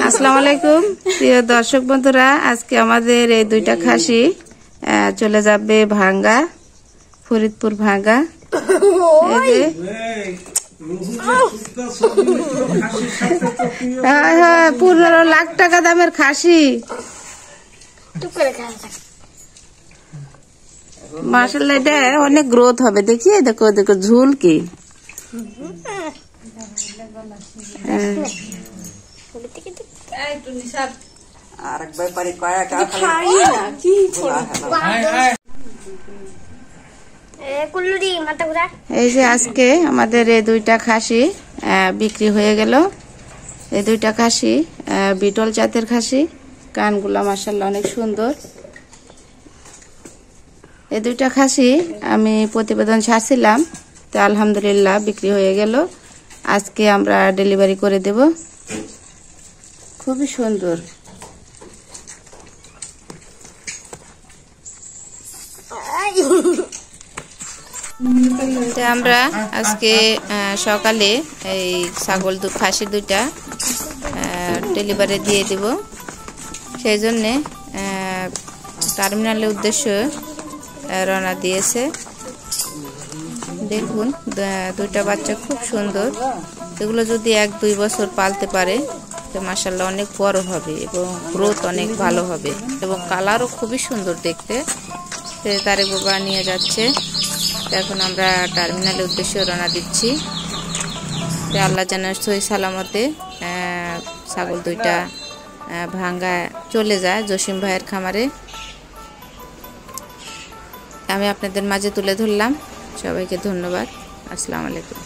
আসসালামু আলাইকুম প্রিয় দর্শক বন্ধুরা, আজকে আমাদের এই দুইটা খাসি চলে যাবে ভাঙ্গা, ফরিদপুর ভাঙ্গা। হ্যাঁ, 15 লাখ টাকা দামের খাসি। মাশাআল্লাহ, এটা অনেক গ্রোথ হবে। দেখি দেখো দেখো ঝুল কি। এই যে আজকে আমাদের এই দুইটা খাসি বিক্রি হয়ে গেল। এই দুইটা খাসি বিটল জাতের খাসি, কানগুলা মাশাআল্লাহ অনেক সুন্দর। এই দুইটা খাসি আমি প্রতিবেদন ছাড়ছিলাম, তো আলহামদুলিল্লাহ বিক্রি হয়ে গেল। আজকে আমরা ডেলিভারি করে দেব। খুবই সুন্দর। আমরা আজকে সকালে এই ছাগল খাসি দুইটা ডেলিভারি দিয়ে দেব। সেই জন্যে টার্মিনালের উদ্দেশ্যে রওনা দিয়েছে। দেখুন দুইটা বাচ্চা খুব সুন্দর। এগুলো যদি 1-2 বছর পালতে পারে তো মাশাআল্লাহ অনেক বড় হবে এবং গ্রোথ অনেক ভালো হবে এবং কালারও খুবই সুন্দর দেখতে। তারেক বাবা নিয়ে যাচ্ছে। এখন আমরা টার্মিনালের উদ্দেশ্যে রওনা দিচ্ছি। আল্লাহ যেন সহি সালামতে ছাগল দুইটা ভাঙ্গা চলে যায় জসিম ভাইয়ের খামারে। আমি আপনাদের মাঝে তুলে ধরলাম। সবাইকে ধন্যবাদ। আসসালামু আলাইকুম।